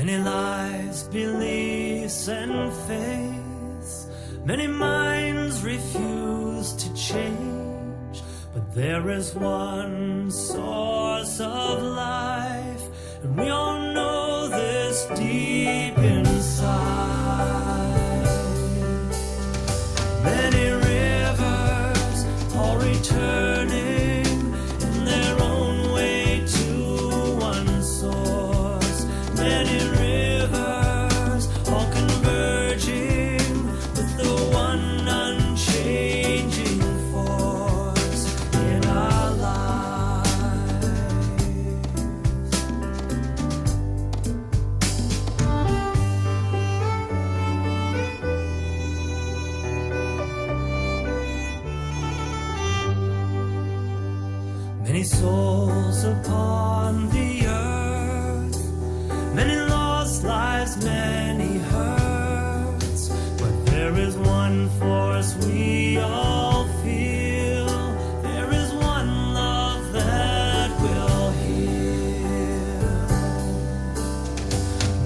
Many lives, beliefs, and faiths, many minds refuse to change, but there is one source of life, and we all know this deep inside. Many rivers, all returning in their own way to one source. Many rivers, all converging with the one unchanging force in our lives. Many souls upon the earth, many lost lives, many hurts, but there is one force we all feel. There is one love that will heal.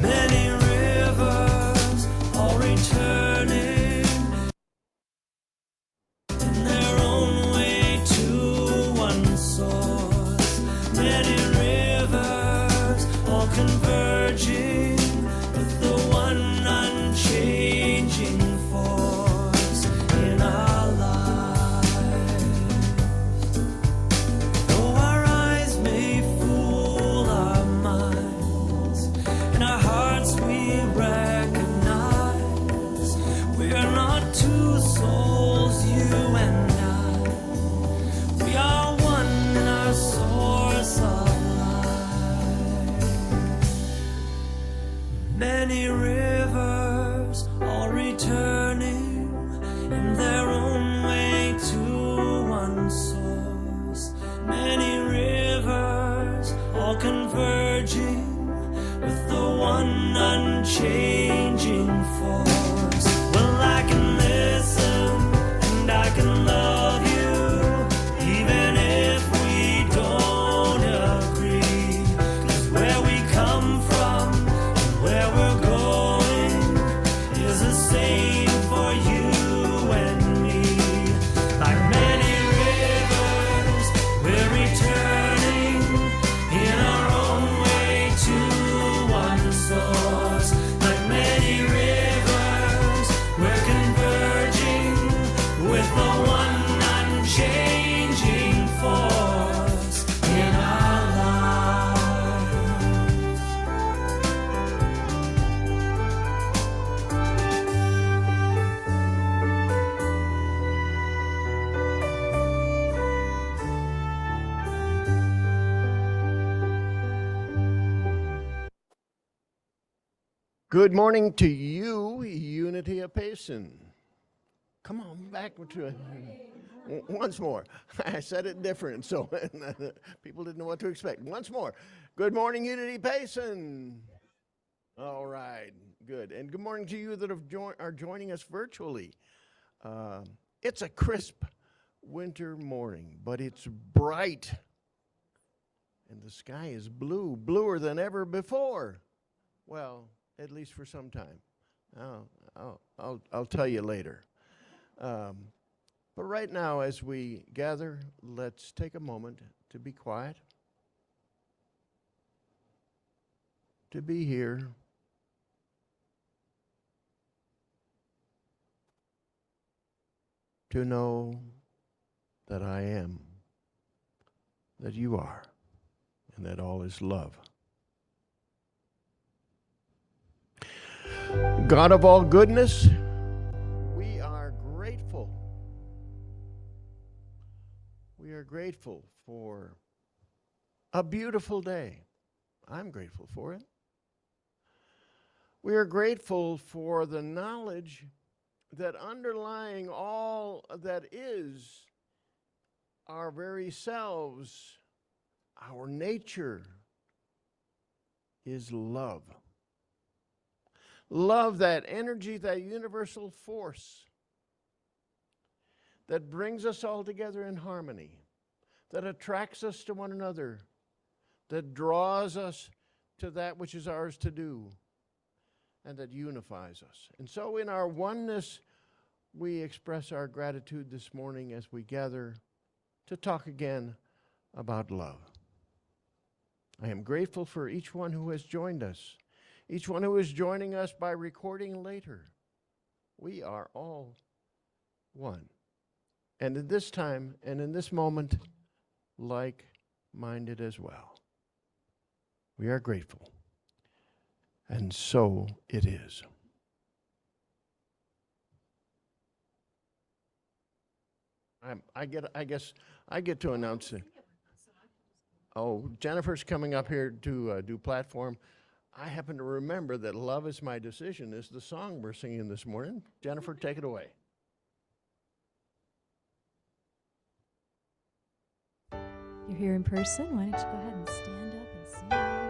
Many rivers, all returning in their own way to one source. Many rivers, all converging with the one unchanging force in our lives. Though our eyes may fool our minds, in our hearts we recognize we are not two souls, you and I. We are one in our source of life. Many rivers, all returning in their own way to one source. Many rivers, all converging with the one unchanging force. Well, I can listen and I can love you, even if we don't agree. 'Cause where we come from and where we're going is the same for you and me. Like many rivers, we're returning in our own way to one source. Like many rivers, we're converging with the one unchanging force in our lives. Good morning to you, Unity of Payson. Come on, back to once more. I said it different, so people didn't know what to expect. Once more. Good morning, Unity Payson. All right, good. And good morning to you that are joining us virtually. It's a crisp winter morning, but it's bright. And the sky is blue, bluer than ever before. Well, at least for some time. I'll tell you later. But right now, as we gather, let's take a moment to be quiet, to be here, to know that I am, that you are, and that all is love. God of all goodness, we are grateful. We are grateful for a beautiful day. I'm grateful for it. We are grateful for the knowledge that underlying all that is our very selves, our nature, is love. Love, that energy, that universal force that brings us all together in harmony, that attracts us to one another, that draws us to that which is ours to do, and that unifies us. And so in our oneness, we express our gratitude this morning as we gather to talk again about love. I am grateful for each one who has joined us, each one who is joining us by recording later. We are all one. And at this time and in this moment, like-minded as well. We are grateful. And so it is. I guess I get to announce it. Oh, Jennifer's coming up here to do platform. I happen to remember that Love Is My Decision is the song we're singing this morning. Jennifer, take it away. You're here in person. Why don't you go ahead and stand up and sing along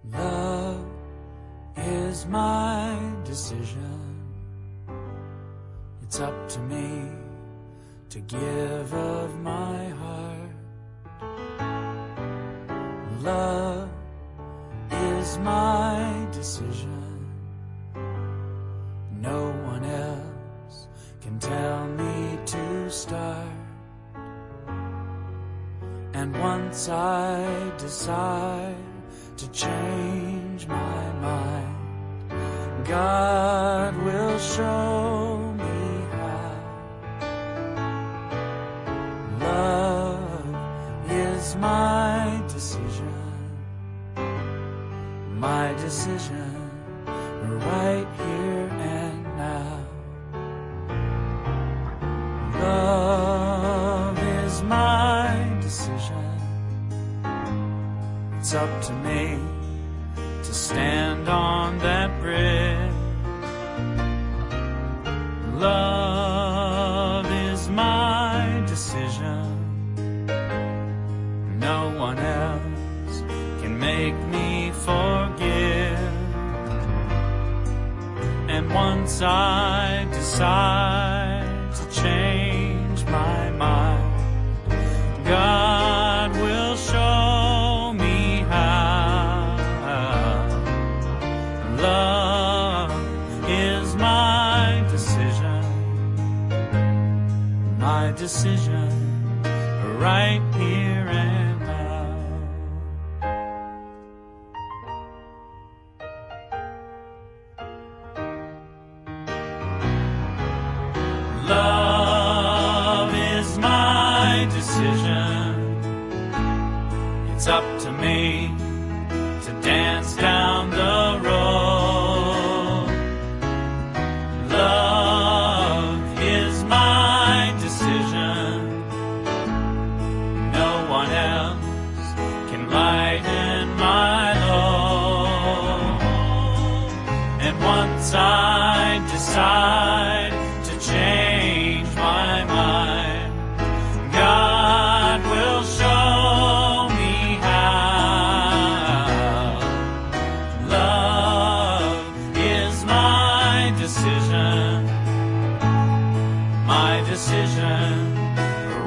with? Love is my decision. It's up to me to give of my heart. Love is my decision. No one else can tell me to start. And once I decide to change my mind, God will show me how. Love is my decision, right here and now. Love is my decision. It's up to me to stand on that bridge. Love is my decision. No one else can make me forgive. And once I decide to change my mind, God will show me how. Love is my decision, right here and now. Love is my decision. It's up to me to dance down the road. Love is my decision. No one else can lighten my load. And once I decide to change my mind, God will show me how. Love is my decision,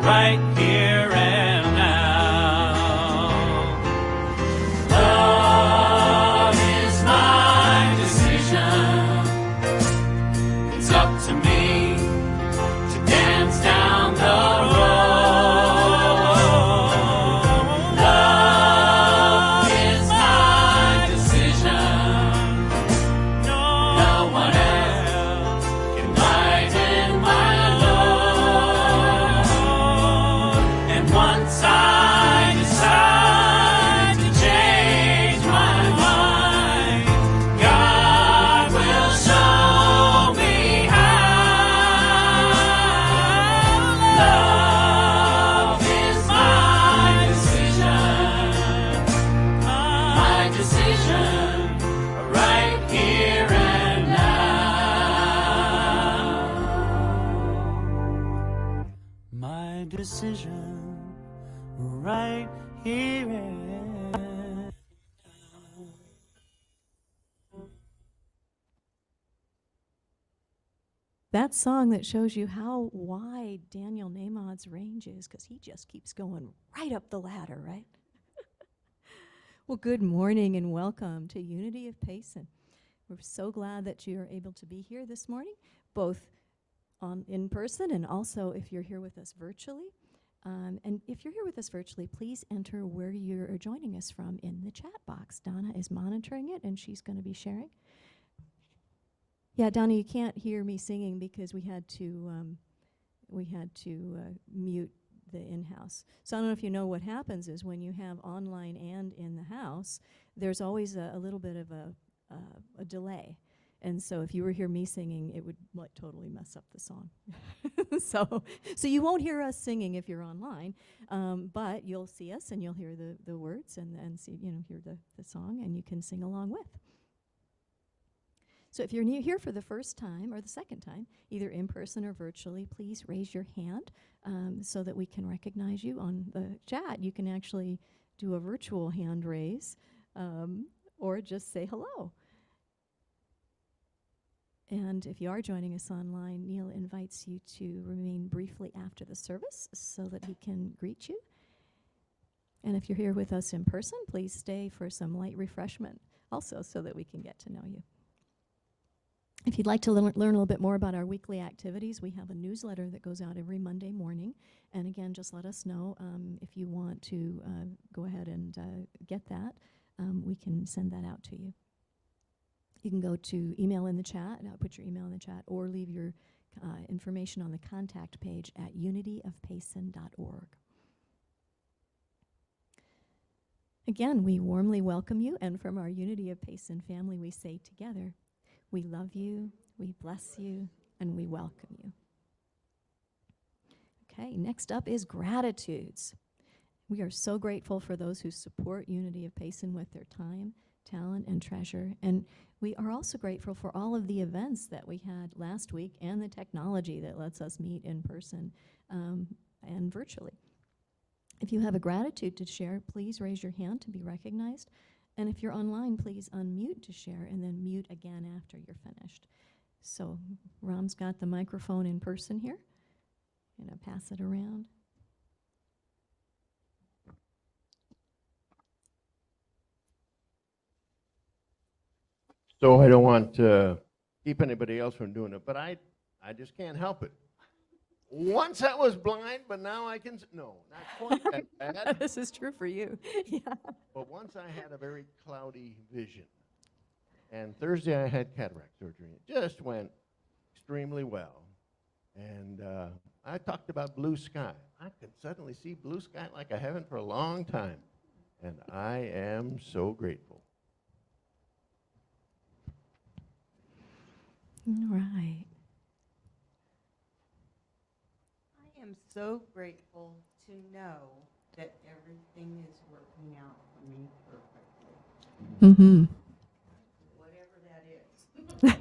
right here and now. Love is my decision. It's up to me to dance down the road. Love is my decision. No one else can lighten my load. And once I decide to change my mind, God will show me how. Love is my decision, right here and now. My decision, right here and now. That song that shows you how wide Daniel Nahmod's range is, because he just keeps going right up the ladder, right? Well, good morning and welcome to Unity of Payson. We're so glad that you are able to be here this morning, both in person and also if you're here with us virtually. And if you're here with us virtually, please enter where you're joining us from in the chat box. Donna is monitoring it and she's going to be sharing. Yeah, Donna, you can't hear me singing because we had to mute the in-house. So I don't know if you know what happens is when you have online and in the house, there's always a little bit of a delay. And so if you were hear me singing, it would like totally mess up the song. so you won't hear us singing if you're online, but you'll see us and you'll hear the words and see, hear the song and you can sing along with. So if you're here for the first time or the second time, either in person or virtually, please raise your hand so that we can recognize you on the chat. You can actually do a virtual hand raise or just say hello. And if you are joining us online, Neal invites you to remain briefly after the service so that he can greet you. And if you're here with us in person, please stay for some light refreshment also so that we can get to know you. If you'd like to learn a little bit more about our weekly activities, we have a newsletter that goes out every Monday morning. And again, just let us know if you want to go ahead and get that. We can send that out to you. You can go to email in the chat, put your email in the chat, or leave your information on the contact page at unityofpayson.org. Again, we warmly welcome you, and from our Unity of Payson family, we say together, we love you, we bless you, and we welcome you. Okay, next up is gratitudes. We are so grateful for those who support Unity of Payson with their time, talent, and treasure. And we are also grateful for all of the events that we had last week and the technology that lets us meet in person and virtually. If you have a gratitude to share, please raise your hand to be recognized. And if you're online, please unmute to share and then mute again after you're finished. So Ram's got the microphone in person here. I'm going to pass it around. So I don't want to keep anybody else from doing it, but I just can't help it. Once I was blind, but now I can, no, not quite that bad. This is true for you. Yeah. But once I had a very cloudy vision. And Thursday I had cataract surgery. It just went extremely well. And I talked about blue sky. I could suddenly see blue sky like I haven't for a long time. And I am so grateful. All right. I am so grateful to know that everything is working out for me perfectly. Mm-hmm. Whatever that is.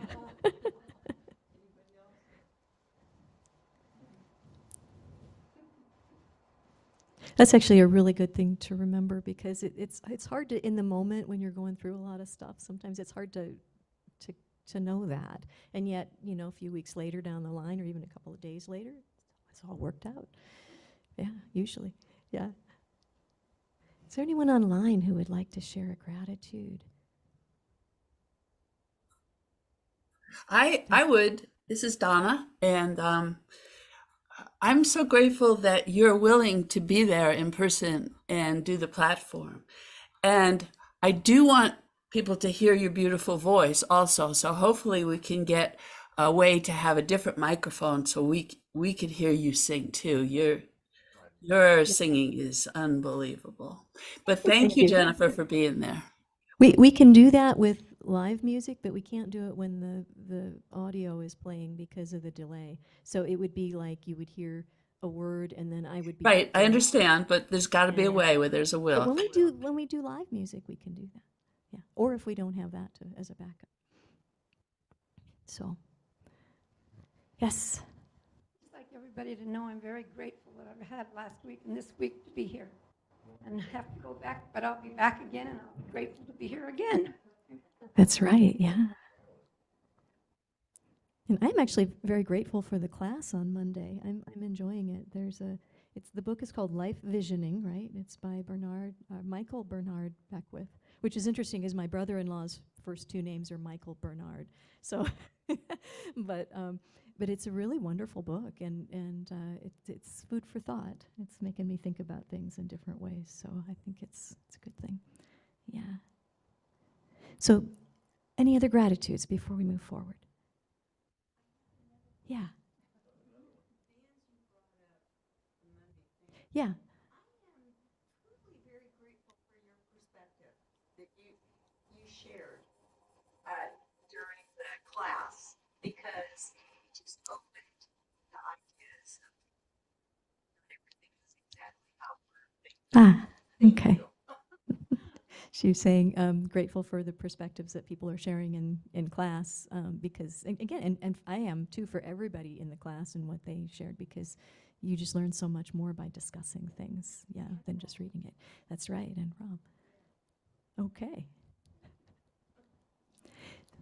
That's actually a really good thing to remember because it's hard to, in the moment when you're going through a lot of stuff, sometimes it's hard to know that. And yet, a few weeks later down the line or even a couple of days later, it's all worked out. Yeah, usually. Yeah. Is there anyone online who would like to share a gratitude? I would. This is Donna, and I'm so grateful that you're willing to be there in person and do the platform. And I do want people to hear your beautiful voice also. So hopefully we can get a way to have a different microphone so we could hear you sing too. Your singing is unbelievable. But thank you, Jennifer, for being there. We can do that with live music, but we can't do it when the audio is playing because of the delay. So it would be like you would hear a word and then I would be Right, I understand, but there's got to be a way where there's a But will. when we do live music, we can do that. Yeah, or if we don't have that as a backup. So, yes. Just like everybody to know I'm very grateful that I've had last week and this week to be here. And I have to go back, but I'll be back again and I'll be grateful to be here again. That's right, yeah. And I'm actually very grateful for the class on Monday. I'm enjoying it. The book is called Life Visioning, right? It's by Michael Bernard Beckwith, which is interesting because my brother-in-law's first two names are Michael Bernard. So, but it's a really wonderful book, and it's food for thought. It's making me think about things in different ways. So I think it's a good thing. Yeah. So, any other gratitudes before we move forward? Yeah. Yeah. I am truly very grateful for your perspective that you shared during the class, because it just opened the ideas of everything is exactly how we're thinking. Thank Okay. you. She was saying grateful for the perspectives that people are sharing in class because, again, and I am too for everybody in the class and what they shared, because you just learn so much more by discussing things, than just reading it. That's right, and Rob. Okay.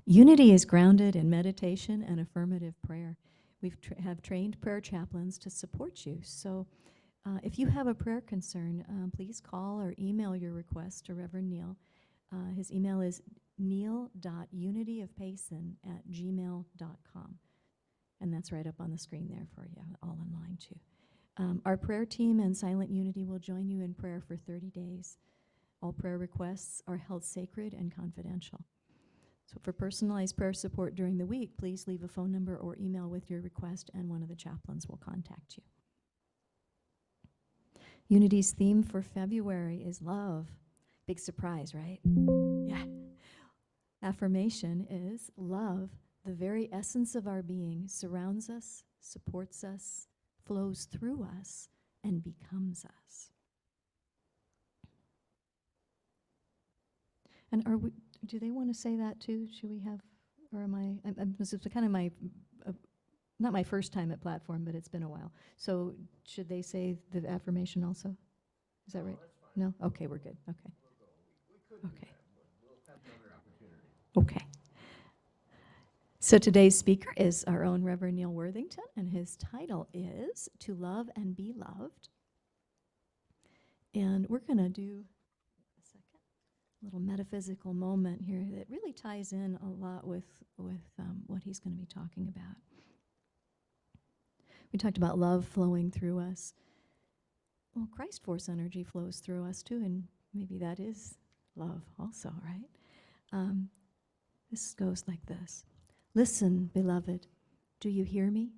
Unity is grounded in meditation and affirmative prayer. We have trained prayer chaplains to support you. So if you have a prayer concern, please call or email your request to Reverend Neal. His email is neal.unityofpayson@gmail.com. And that's right up on the screen there for you, all online too. Our prayer team and Silent Unity will join you in prayer for 30 days. All prayer requests are held sacred and confidential. So for personalized prayer support during the week, please leave a phone number or email with your request, and one of the chaplains will contact you. Unity's theme for February is love. Big surprise, right? Yeah. Affirmation is love, the very essence of our being, surrounds us, supports us, flows through us, and becomes us. And do they want to say that too? Should we have, or this is kind of not my first time at Platform, but it's been a while. So should they say the affirmation also? Is that right? No? Okay, we're good. Okay. Okay. Okay. So today's speaker is our own Reverend Neal Worthington, and his title is To Love and Be Loved. And we're going to do a little metaphysical moment here that really ties in a lot with what he's going to be talking about. We talked about love flowing through us. Well, Christ force energy flows through us too, and maybe that is love also, right? This goes like this. Listen, beloved, do you hear me?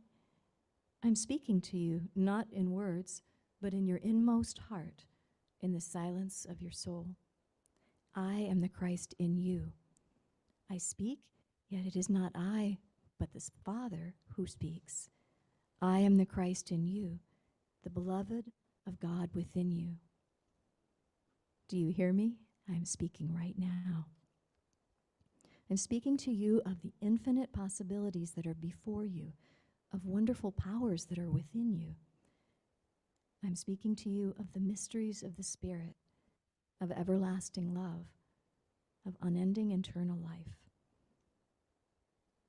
I'm speaking to you, not in words, but in your inmost heart, in the silence of your soul. I am the Christ in you. I speak, yet it is not I, but the Father who speaks. I am the Christ in you, the beloved of God within you. Do you hear me? I am speaking right now. I'm speaking to you of the infinite possibilities that are before you, of wonderful powers that are within you. I'm speaking to you of the mysteries of the Spirit, of everlasting love, of unending eternal life.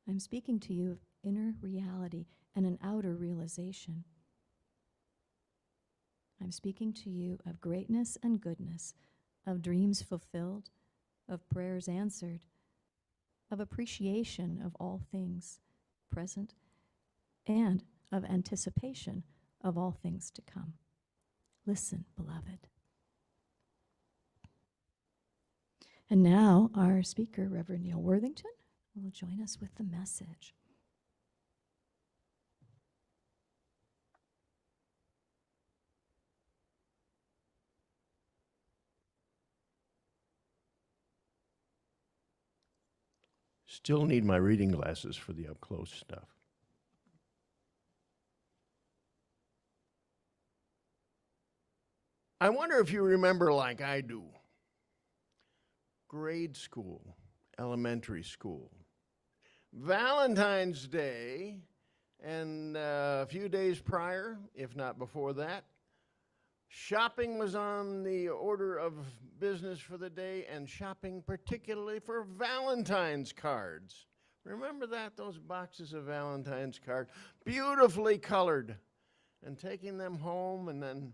I'm speaking to you of inner reality and an outer realization. I'm speaking to you of greatness and goodness, of dreams fulfilled, of prayers answered, of appreciation of all things present, and of anticipation of all things to come. Listen, beloved. And now our speaker, Reverend Neal Worthington, will join us with the message. Still need my reading glasses for the up-close stuff. I wonder if you remember, like I do, grade school, elementary school, Valentine's Day, and a few days prior, if not before that, shopping was on the order of business for the day, and shopping particularly for Valentine's cards. Remember that? Those boxes of Valentine's cards, beautifully colored. and taking them home and then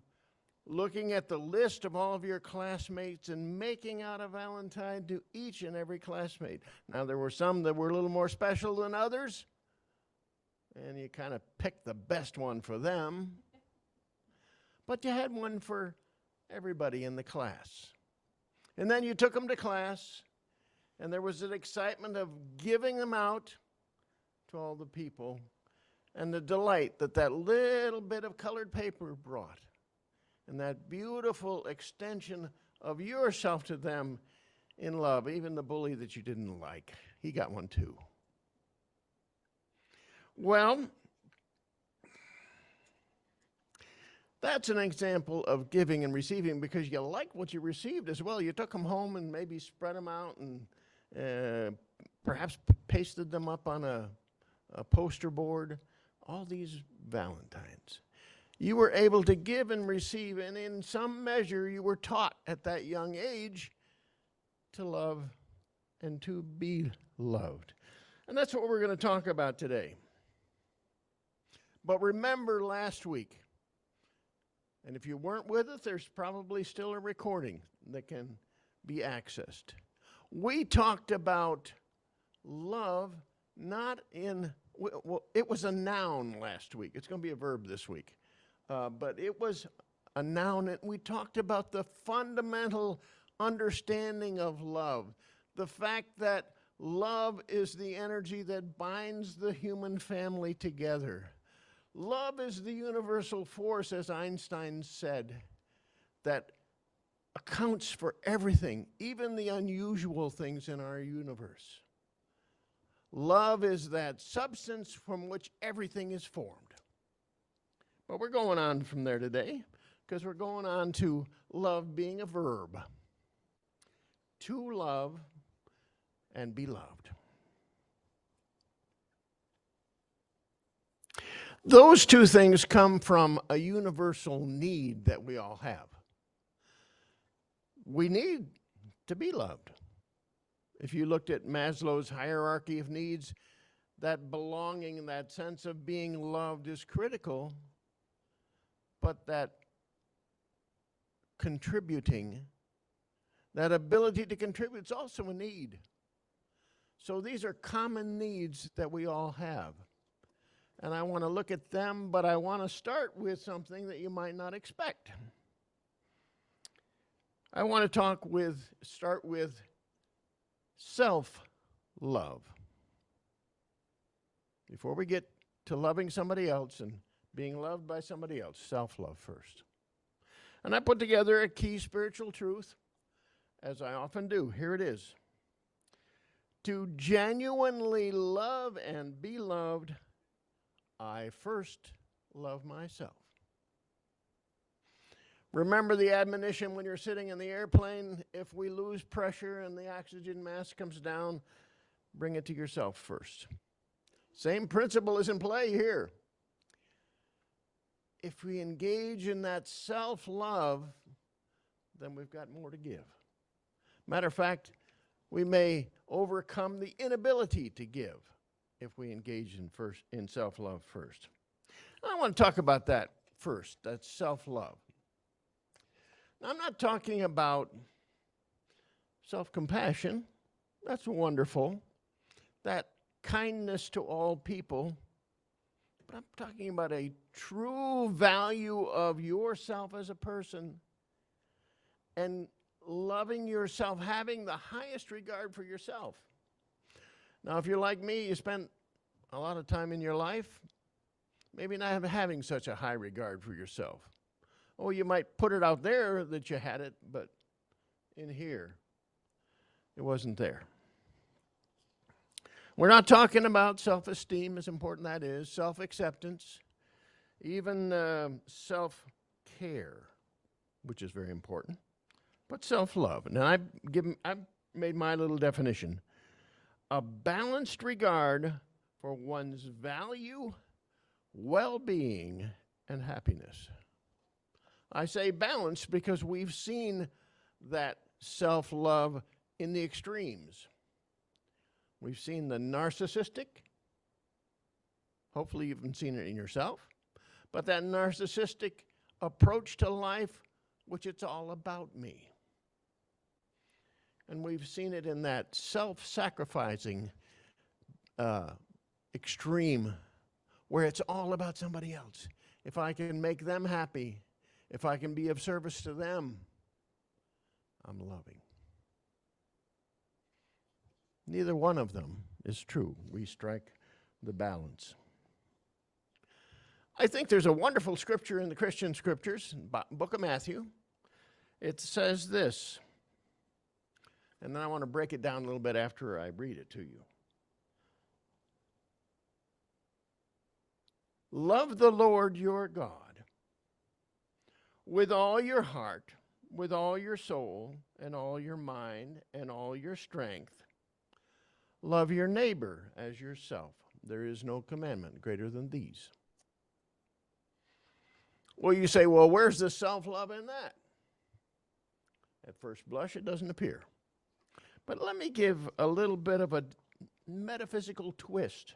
looking at the list of all of your classmates and making out a Valentine to each and every classmate. Now, there were some that were a little more special than others, and you kind of picked the best one for them. But you had one for everybody in the class. And then you took them to class, and there was an excitement of giving them out to all the people, and the delight that that little bit of colored paper brought, and that beautiful extension of yourself to them in love. Even the bully that you didn't like, he got one too. Well, that's an example of giving and receiving because you like what you received as well. You took them home and maybe spread them out and perhaps pasted them up on a poster board. All these Valentines. You were able to give and receive, and in some measure you were taught at that young age to love and to be loved. And that's what we're going to talk about today. But remember last week, and if you weren't with us, there's probably still a recording that can be accessed. We talked about love not in, well, it was a noun last week. It's going to be a verb this week. But it was a noun, and we talked about the fundamental understanding of love. The fact that love is the energy that binds the human family together. Love is the universal force, as Einstein said, that accounts for everything, even the unusual things in our universe. Love is that substance from which everything is formed. But we're going on from there today because we're going on to love being a verb. To love and be loved. Those two things come from a universal need that we all have. We need to be loved. If you looked at Maslow's hierarchy of needs, that belonging, that sense of being loved is critical, but that contributing, that ability to contribute is also a need. So these are common needs that we all have. And I want to look at them, but I want to start with something that you might not expect. I want to start with self-love. Before we get to loving somebody else and being loved by somebody else, self-love first. And I put together a key spiritual truth, as I often do. Here it is. To genuinely love and be loved, I first love myself. Remember the admonition when you're sitting in the airplane, if we lose pressure and the oxygen mask comes down, bring it to yourself first. Same principle is in play here. If we engage in that self-love, then we've got more to give. Matter of fact, we may overcome the inability to give if we engage in self-love first. I want to talk about that first, that's self-love. Now, I'm not talking about self-compassion. That's wonderful. That kindness to all people. But I'm talking about a true value of yourself as a person and loving yourself, having the highest regard for yourself. Now, if you're like me, you spent a lot of time in your life maybe not having such a high regard for yourself. Oh, you might put it out there that you had it, but in here, it wasn't there. We're not talking about self-esteem, as important that is, self-acceptance, even self-care, which is very important, but self-love. Now, I've made my little definition. A balanced regard for one's value, well-being, and happiness. I say balanced because we've seen that self-love in the extremes. We've seen the narcissistic. Hopefully you've seen it in yourself. but that narcissistic approach to life, which it's all about me. And we've seen it in that self-sacrificing extreme where it's all about somebody else. If I can make them happy, if I can be of service to them, I'm loving. Neither one of them is true. We strike the balance. I think there's a wonderful scripture in the Christian scriptures, book of Matthew. It says this, and then I want to break it down a little bit after I read it to you. Love the Lord your God with all your heart, with all your soul, and all your mind, and all your strength. Love your neighbor as yourself. There is no commandment greater than these. Well, you say, well, where's the self-love in that? At first blush, it doesn't appear. But let me give a little bit of a metaphysical twist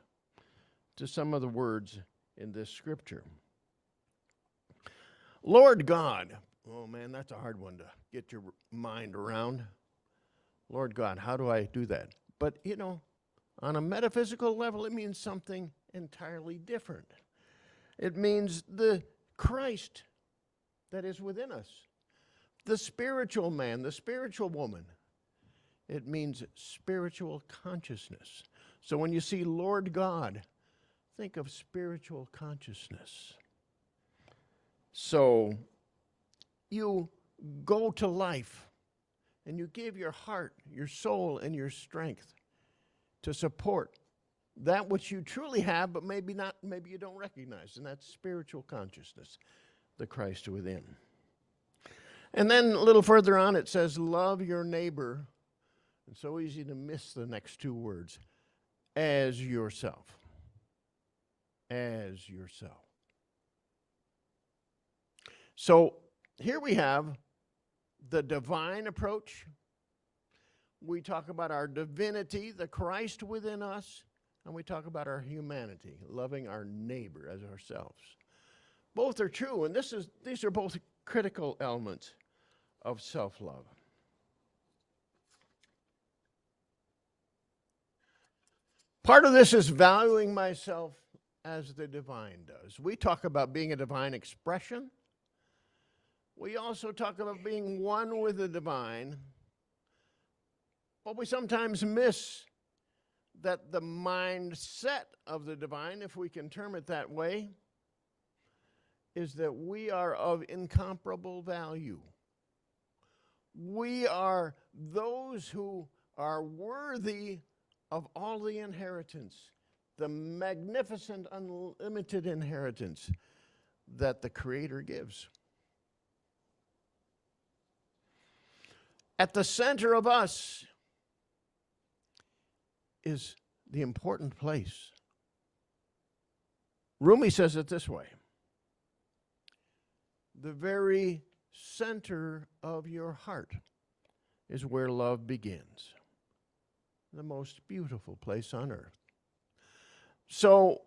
to some of the words in this scripture. Lord God. Oh, man, that's a hard one to get your mind around. Lord God, how do I do that? But, you know, on a metaphysical level, it means something entirely different. It means the Christ that is within us, the spiritual man, the spiritual woman. It means spiritual consciousness. So when you see Lord God, think of spiritual consciousness. So you go to life and you give your heart, your soul, and your strength to support that which you truly have, but maybe not, maybe you don't recognize, and that's spiritual consciousness, the Christ within. And then a little further on it says, love your neighbor. It's so easy to miss the next two words, as yourself. As yourself. So here we have the divine approach. We talk about our divinity, the Christ within us, and we talk about our humanity, loving our neighbor as ourselves. Both are true, and these are both critical elements of self-love. Part of this is valuing myself as the divine does. We talk about being a divine expression. We also talk about being one with the divine. But we sometimes miss that the mindset of the divine, if we can term it that way, is that we are of incomparable value. We are those who are worthy of all the inheritance, the magnificent, unlimited inheritance that the Creator gives. At the center of us is the important place. Rumi says it this way: the very center of your heart is where love begins. The most beautiful place on earth. So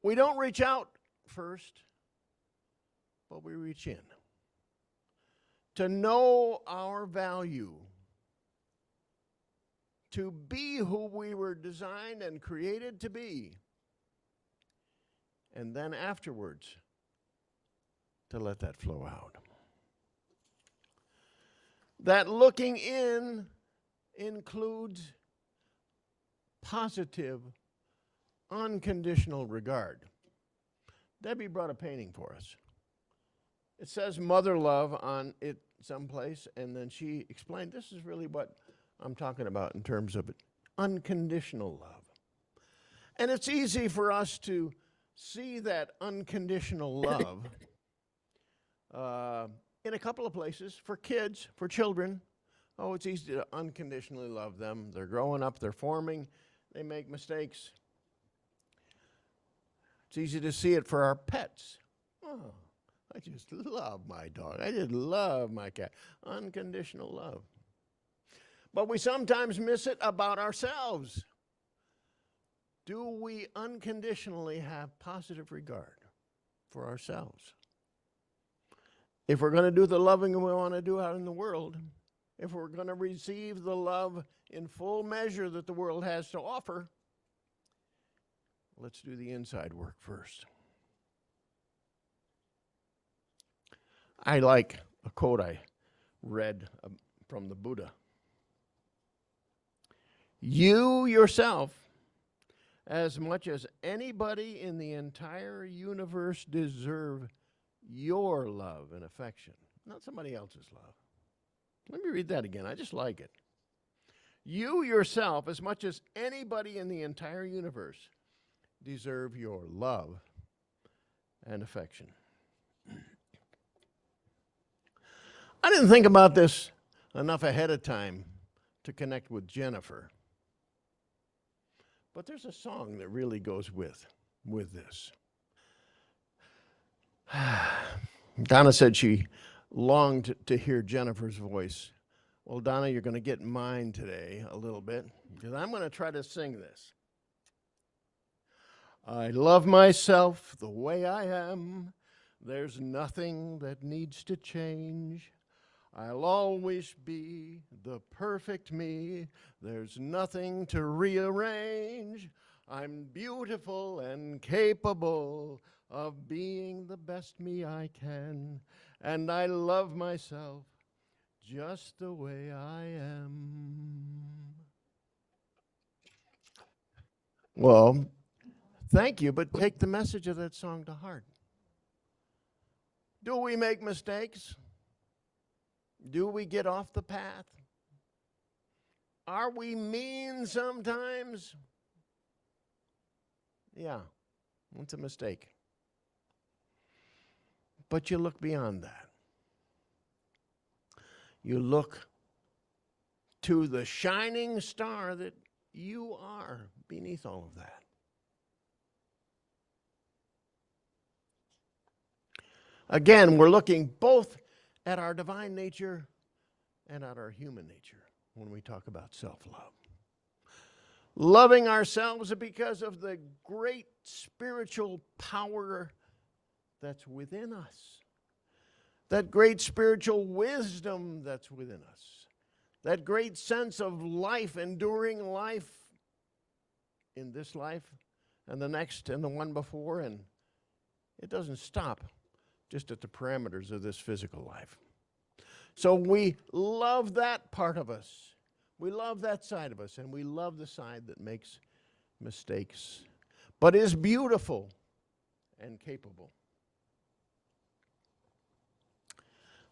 we don't reach out first, but we reach in. To know our value, to be who we were designed and created to be, and then afterwards, to let that flow out. That looking in includes positive, unconditional regard. Debbie brought a painting for us. It says mother love on it someplace, and then she explained this is really what I'm talking about in terms of unconditional love. And it's easy for us to see that unconditional love in a couple of places. For kids, for children, oh, it's easy to unconditionally love them. They're growing up, they're forming, they make mistakes. It's easy to see it for our pets. Oh, I just love my dog. I just love my cat. Unconditional love. But we sometimes miss it about ourselves. Do we unconditionally have positive regard for ourselves. If we're going to do the loving we want to do out in the world, if we're going to receive the love in full measure that the world has to offer, let's do the inside work first. I like a quote I read from the Buddha. You yourself, as much as anybody in the entire universe, deserve your love and affection, not somebody else's love. Let me read that again. I just like it. You yourself, as much as anybody in the entire universe, deserve your love and affection. I didn't think about this enough ahead of time to connect with Jennifer. But there's a song that really goes with this. Donna said she longed to hear Jennifer's voice. Well, Donna, you're going to get mine today a little bit, because I'm going to try to sing this. I love myself the way I am. There's nothing that needs to change. I'll always be the perfect me. There's nothing to rearrange. I'm beautiful and capable of being the best me I can. And I love myself just the way I am. Well, thank you, but take the message of that song to heart. Do we make mistakes? Do we get off the path? Are we mean sometimes? Yeah, it's a mistake. But you look beyond that. You look to the shining star that you are beneath all of that. Again, we're looking both at our divine nature and at our human nature when we talk about self-love. Loving ourselves because of the great spiritual power that's within us, that great spiritual wisdom that's within us, that great sense of life, enduring life in this life and the next and the one before, and it doesn't stop just at the parameters of this physical life. So we love that part of us. We love that side of us, and we love the side that makes mistakes, but is beautiful and capable.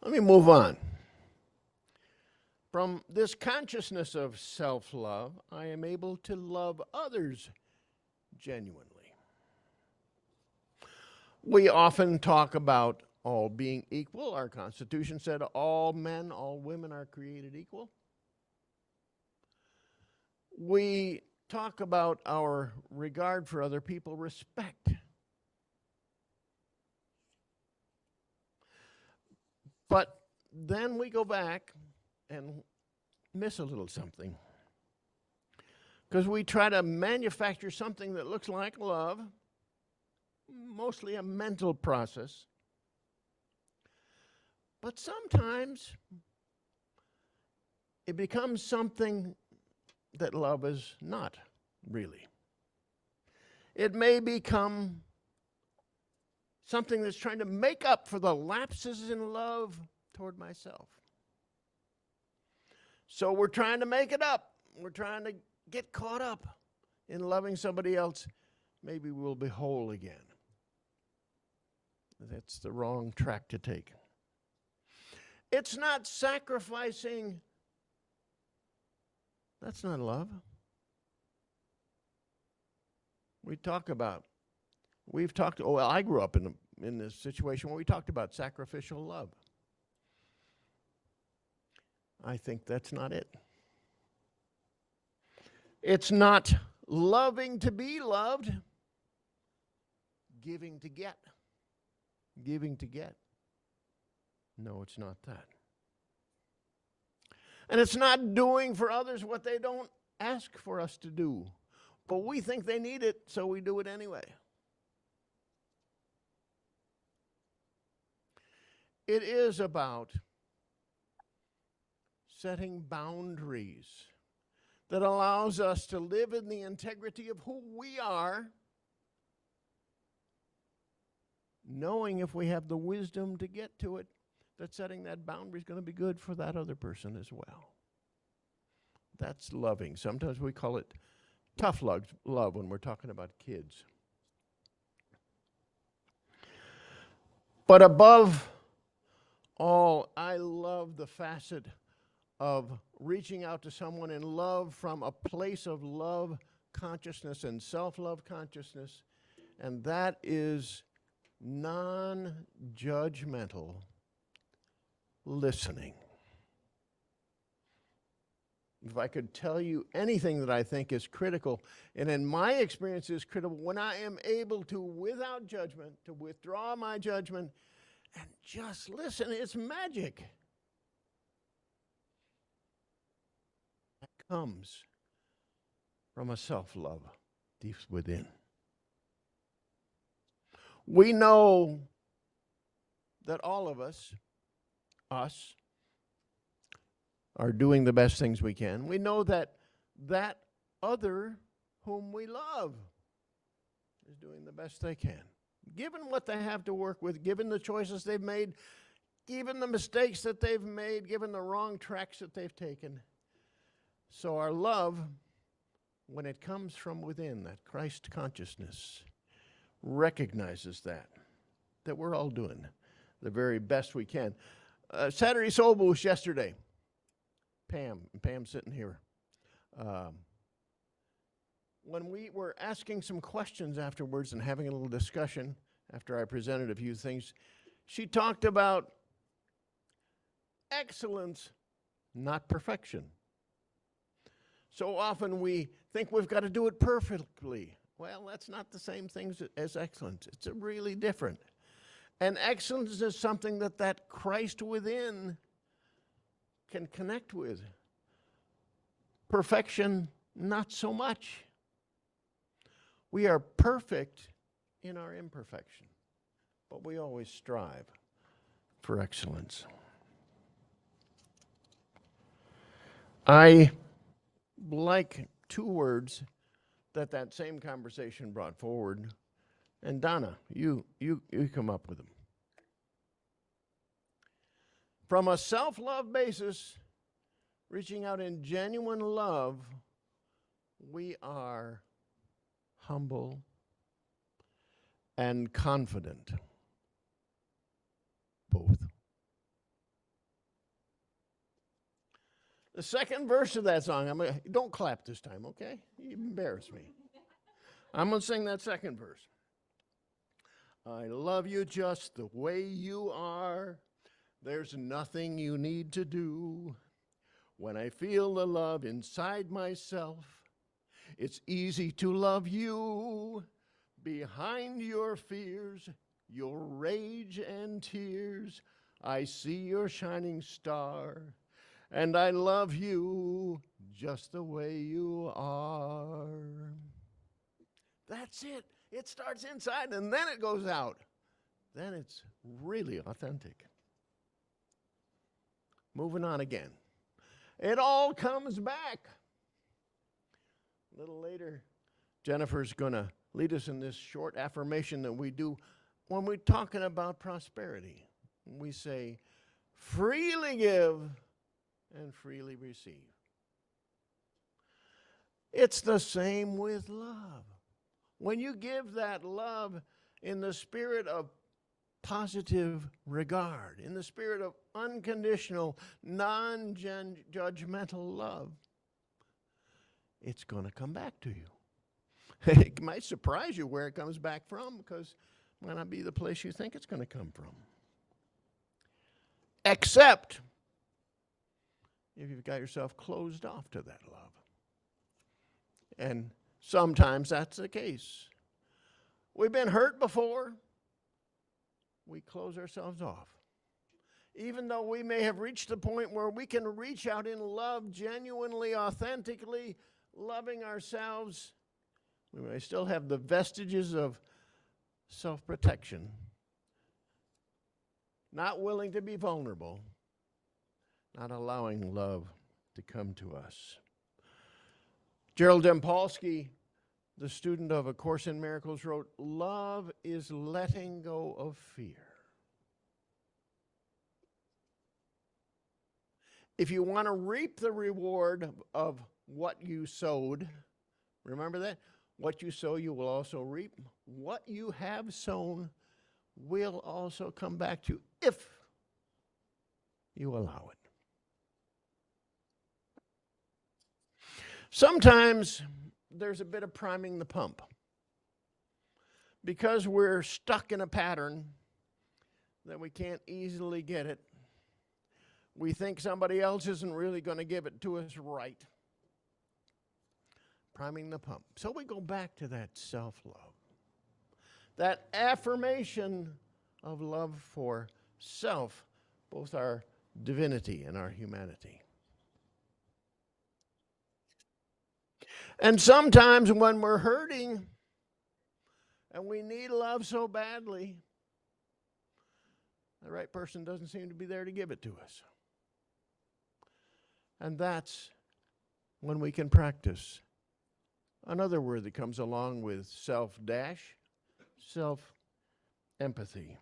Let me move on. From this consciousness of self-love, I am able to love others genuinely. We often talk about all being equal. Our Constitution said all men, all women are created equal. We talk about our regard for other people, respect. But then we go back and miss a little something, because we try to manufacture something that looks like love, mostly a mental process. But sometimes it becomes something that love is not really. It may become something that's trying to make up for the lapses in love toward myself. So we're trying to make it up. We're trying to get caught up in loving somebody else. Maybe we'll be whole again. That's the wrong track to take. It's not sacrificing. That's not love. We've talked, I grew up in this situation where we talked about sacrificial love. I think that's not it. It's not loving to be loved, giving to get. Giving to get. No, it's not that. And it's not doing for others what they don't ask for us to do. But we think they need it, so we do it anyway. It is about setting boundaries that allows us to live in the integrity of who we are, knowing if we have the wisdom to get to it, that setting that boundary is going to be good for that other person as well. That's loving. Sometimes we call it tough love when we're talking about kids. But above all, I love the facet of reaching out to someone in love from a place of love consciousness and self-love consciousness, and that is non-judgmental listening. If I could tell you anything that I think is critical, and in my experience is critical, when I am able to, without judgment, to withdraw my judgment and just listen, it's magic. That comes from a self-love deep within. We know that all of us, are doing the best things we can. We know that that other whom we love is doing the best they can. Given what they have to work with, given the choices they've made, given the mistakes that they've made, given the wrong tracks that they've taken. So our love, when it comes from within, that Christ consciousness, recognizes that we're all doing the very best we can. Saturday Soul Boost yesterday. Pam's sitting here. When we were asking some questions afterwards and having a little discussion after I presented a few things, she talked about excellence, not perfection. So often we think we've got to do it perfectly. Well, that's not the same thing as excellence. It's really different. And excellence is something that Christ within can connect with. Perfection, not so much. We are perfect in our imperfection, but we always strive for excellence. I like two words that same conversation brought forward, and Donna, you come up with them. From a self-love basis, reaching out in genuine love, we are humble and confident. Both. The second verse of that song, don't clap this time, okay? You embarrass me. I'm going to sing that second verse. I love you just the way you are. There's nothing you need to do. When I feel the love inside myself, it's easy to love you. Behind your fears, your rage and tears, I see your shining star, and I love you just the way you are. That's it. It starts inside and then it goes out. Then it's really authentic. Moving on again. It all comes back. A little later, Jennifer's going to lead us in this short affirmation that we do when we're talking about prosperity. We say, freely give and freely receive. It's the same with love. When you give that love in the spirit of positive regard, in the spirit of unconditional, non-judgmental love, it's going to come back to you. It might surprise you where it comes back from, because it might not be the place you think it's going to come from. Except if you've got yourself closed off to that love. And sometimes that's the case. We've been hurt before. We close ourselves off. Even though we may have reached the point where we can reach out in love, genuinely, authentically, loving ourselves, we may still have the vestiges of self-protection. not willing to be vulnerable, not allowing love to come to us. Gerald Dempolsky, the student of A Course in Miracles, wrote, "Love is letting go of fear." If you want to reap the reward of what you sowed, remember that? What you sow, you will also reap. What you have sown will also come back to you if you allow it. Sometimes there's a bit of priming the pump. Because we're stuck in a pattern that we can't easily get it, we think somebody else isn't really going to give it to us right. Priming the pump. So we go back to that self-love, that affirmation of love for self, both our divinity and our humanity. And sometimes when we're hurting and we need love so badly, the right person doesn't seem to be there to give it to us. And that's when we can practice another word that comes along with self-empathy.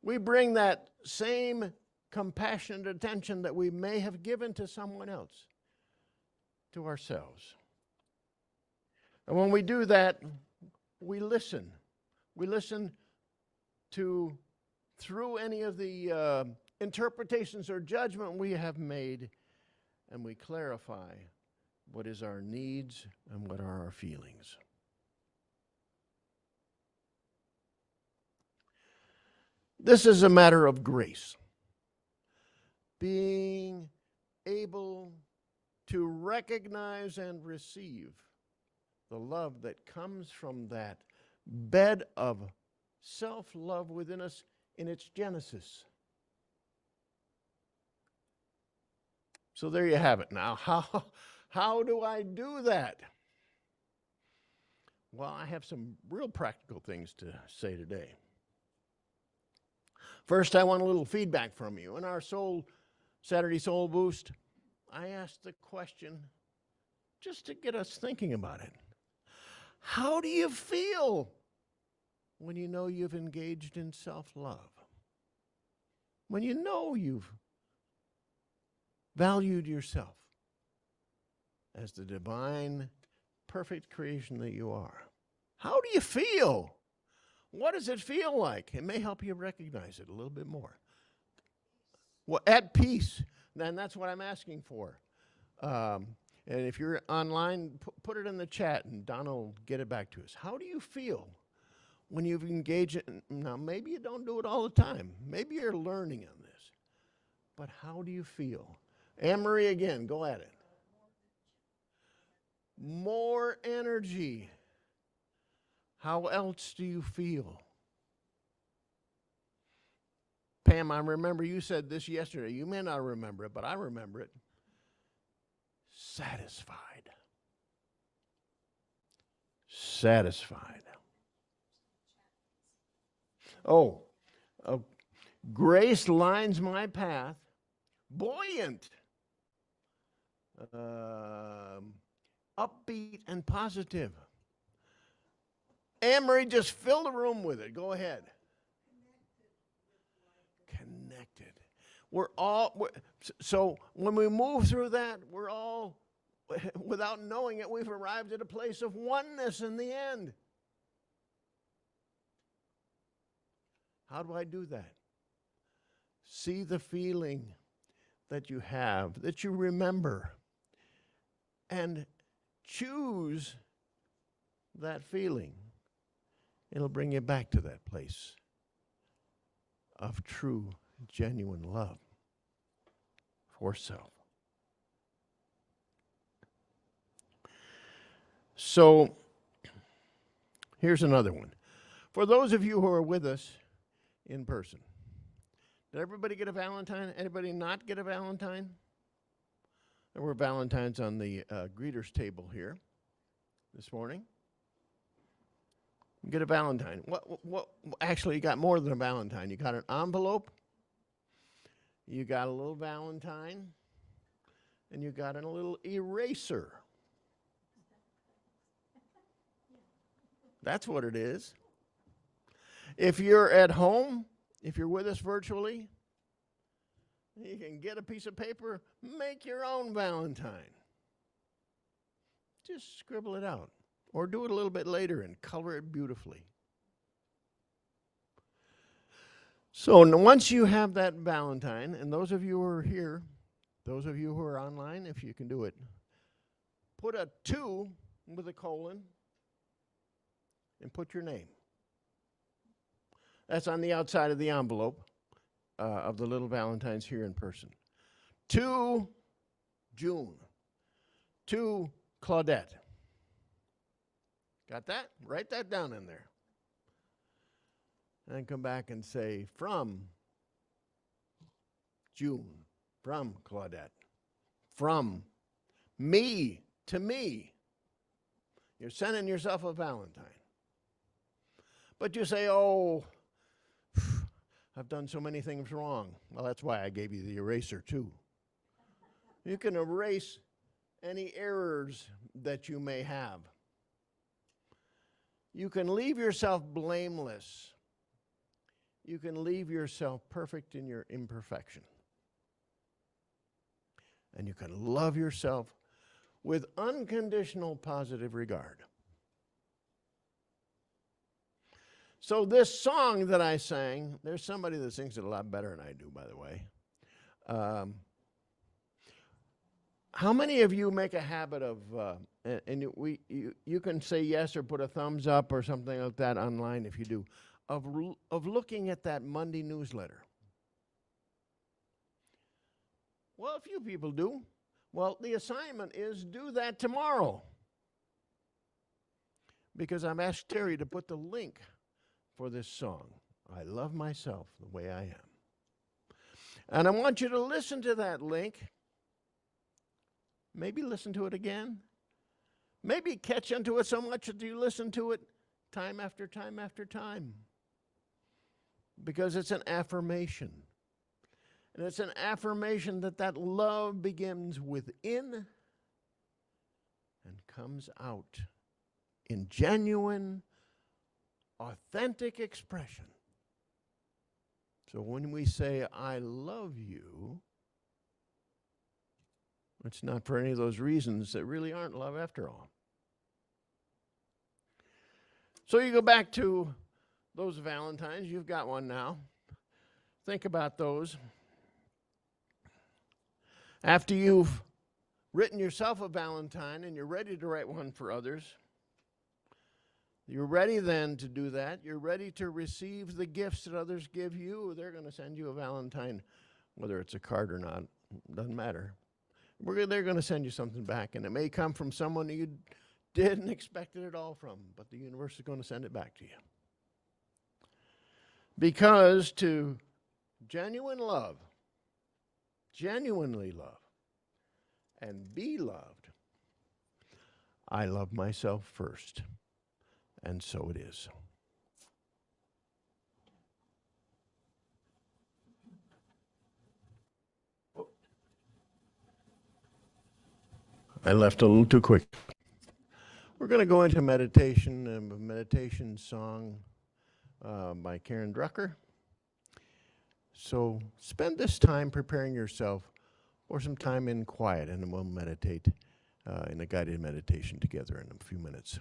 We bring that same compassionate attention that we may have given to someone else to ourselves. And when we do that, we listen. We listen to, through any of the interpretations or judgment we have made, and we clarify what is our needs and what are our feelings. This is a matter of grace. Being able to recognize and receive the love that comes from that bed of self-love within us in its genesis. So there you have it. Now, how do I do that? Well, I have some real practical things to say today. First, I want a little feedback from you. In our Saturday Soul Boost, I asked the question just to get us thinking about it. How do you feel when you know you've engaged in self-love? When you know you've valued yourself as the divine, perfect creation that you are? How do you feel? What does it feel like? It may help you recognize it a little bit more. Well, at peace. Then that's what I'm asking for. And if you're online, put it in the chat and Donna will get it back to us. How do you feel when you've engaged in? Now, maybe you don't do it all the time. Maybe you're learning on this. But how do you feel? Anne-Marie, again, go at it. More energy. How else do you feel? Pam, I remember you said this yesterday. You may not remember it, but I remember it. Satisfied. Satisfied. Oh, grace lines my path. Buoyant. Upbeat and positive. Anne-Marie, just fill the room with it. Go ahead. Connected. So when we move through that, we're all, without knowing it, we've arrived at a place of oneness in the end. How do I do that? See the feeling that you have, that you remember, and choose that feeling. It'll bring you back to that place of true, genuine love for self. So, here's another one. For those of you who are with us in person, did everybody get a Valentine? Anybody not get a Valentine? There were Valentines on the greeters table here this morning. Get a Valentine. What? Actually, you got more than a Valentine. You got an envelope. You got a little Valentine. And you got a little eraser. That's what it is. If you're at home, if you're with us virtually, you can get a piece of paper, make your own Valentine. Just scribble it out. Or do it a little bit later and color it beautifully. So once you have that Valentine, and those of you who are here, those of you who are online, if you can do it, put a 2 with a colon and put your name. That's on the outside of the envelope of the little Valentines here in person. To June. To Claudette. Got that? Write that down in there. And then come back and say, from June, from Claudette, from me to me. You're sending yourself a Valentine. But you say, oh, I've done so many things wrong. Well, that's why I gave you the eraser, too. You can erase any errors that you may have. You can leave yourself blameless. You can leave yourself perfect in your imperfection. And you can love yourself with unconditional positive regard. So this song that I sang, there's somebody that sings it a lot better than I do, by the way. How many of you make a habit of, you can say yes or put a thumbs up or something like that online if you do, of looking at that Monday newsletter? Well, a few people do. Well, the assignment is do that tomorrow. Because I've asked Terry to put the link for this song, I Love Myself the Way I Am. And I want you to listen to that link. Maybe listen to it again. Maybe catch onto it so much that you listen to it time after time after time. Because it's an affirmation. And it's an affirmation that that love begins within and comes out in genuine, authentic expression. So when we say, I love you, it's not for any of those reasons that really aren't love after all. So you go back to those Valentines. You've got one now. Think about those. After you've written yourself a Valentine and you're ready to write one for others, you're ready then to do that. You're ready to receive the gifts that others give you. They're going to send you a Valentine, whether it's a card or not, doesn't matter. They're going to send you something back, and it may come from someone you didn't expect it at all from, but the universe is going to send it back to you. Because to genuine love, genuinely love, and be loved, I love myself first. And so it is. I left a little too quick. We're going to go into meditation, a meditation song by Karen Drucker. So spend this time preparing yourself for some time in quiet, and then we'll meditate in a guided meditation together in a few minutes.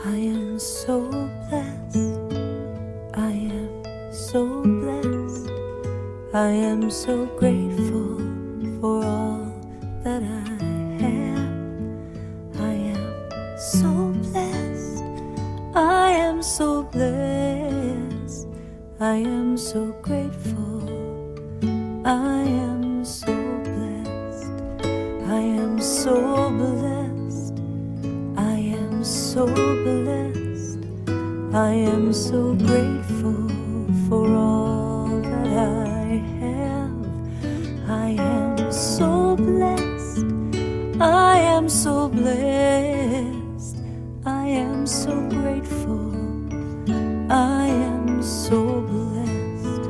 I am so blessed. I am so blessed. I am so grateful for all that I have. I am so blessed. I am so blessed. I am so grateful so blessed. I am so grateful for all that I have. I am so blessed. I am so blessed. I am so grateful. I am so blessed.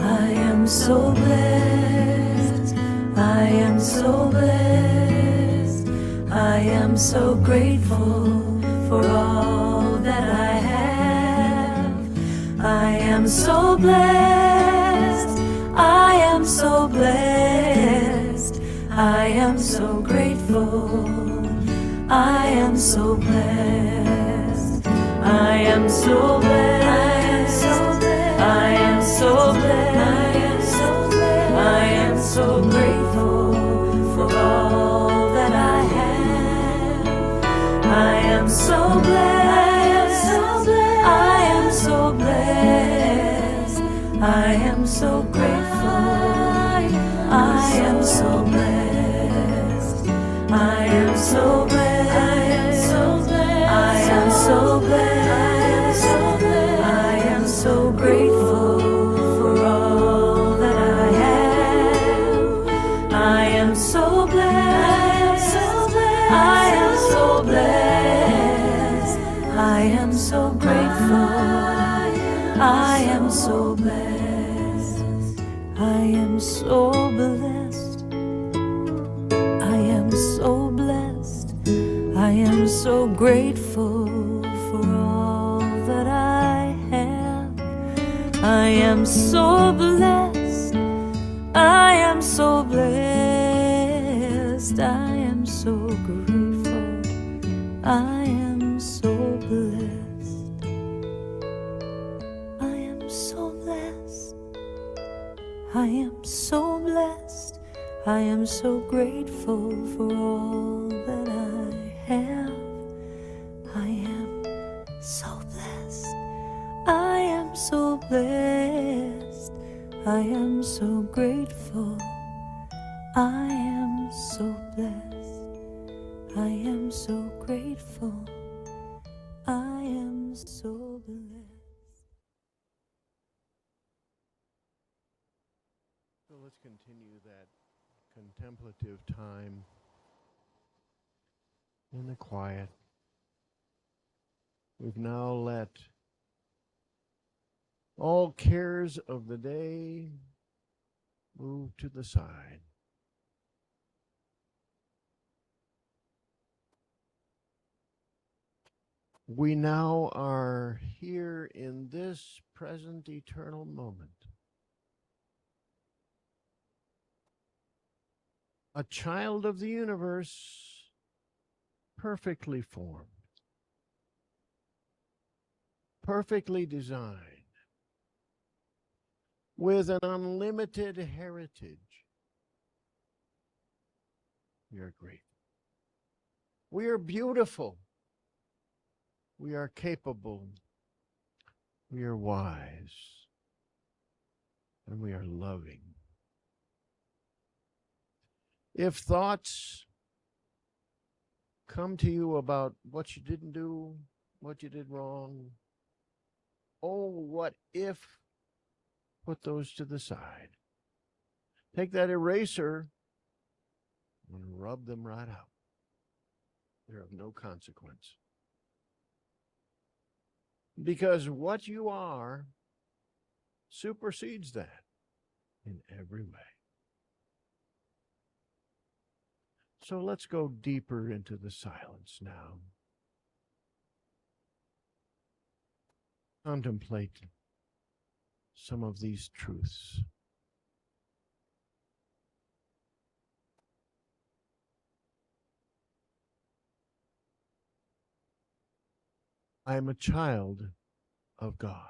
I am so blessed. I am so blessed. I am so grateful for all that I have. I am so blessed. I am so blessed. I am so grateful. I am so blessed. I am so blessed. I am so blessed. I am so grateful for all that I have. I am so blessed. I am so blessed. I am so grateful. I am so blessed. I am so blessed. I am so blessed. I am so grateful for all that I have. I am so blessed. I am so blessed. I am so grateful. I am so blessed. I am so blessed. I am so blessed. I am so grateful for all that I have. I am so blessed. I am so blessed. I am so grateful. I am so blessed. I am so blessed. I am so blessed. I am so grateful for all that I have. I am so blessed. I am so blessed. I am so grateful. I am so blessed. I am so grateful. I am so blessed. So let's continue that contemplative time in the quiet. We've now let all cares of the day move to the side. We now are here in this present eternal moment. A child of the universe, perfectly formed, perfectly designed, with an unlimited heritage. We are grateful. We are beautiful. We are capable. We are wise. And we are loving. If thoughts come to you about what you didn't do, what you did wrong, oh, what if, put those to the side. Take that eraser and rub them right out. They're of no consequence. Because what you are supersedes that in every way. So let's go deeper into the silence now. Contemplate some of these truths. I am a child of God.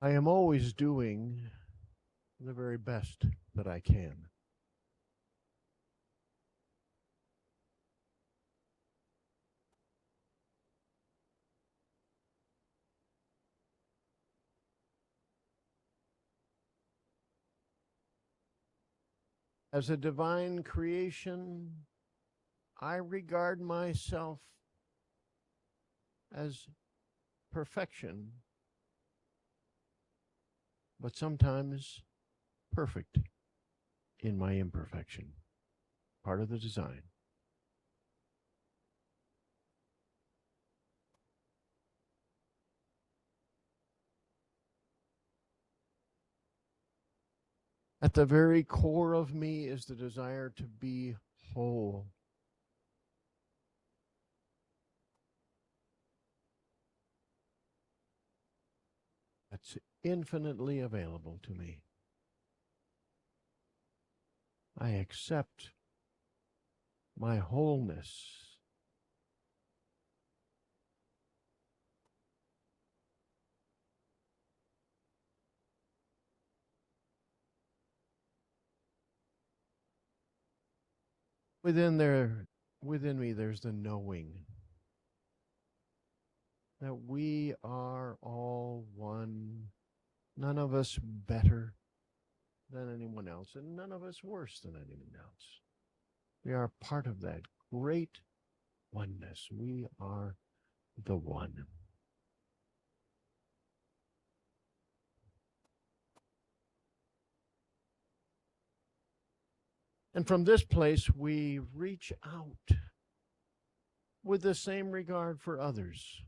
I am always doing the very best that I can. As a divine creation, I regard myself as perfection, but sometimes perfect in my imperfection, part of the design. At the very core of me is the desire to be whole. That's infinitely available to me. I accept my wholeness. Within me, there's the knowing that we are all one, none of us better than anyone else, and none of us worse than anyone else. We are part of that great oneness. We are the one. And from this place, we reach out with the same regard for others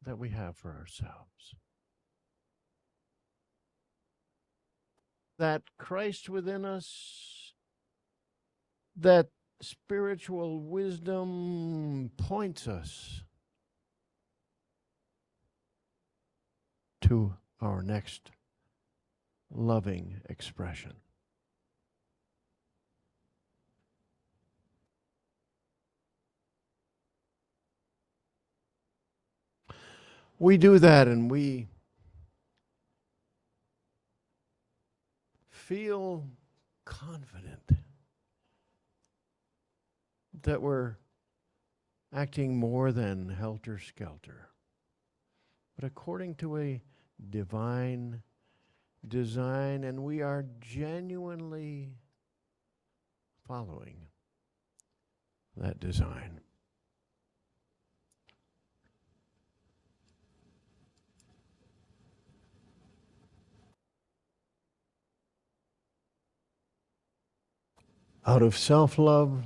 that we have for ourselves. That Christ within us, that spiritual wisdom points us to our next loving expression. We do that and we feel confident that we're acting more than helter-skelter, but according to a divine design, and we are genuinely following that design. Out of self-love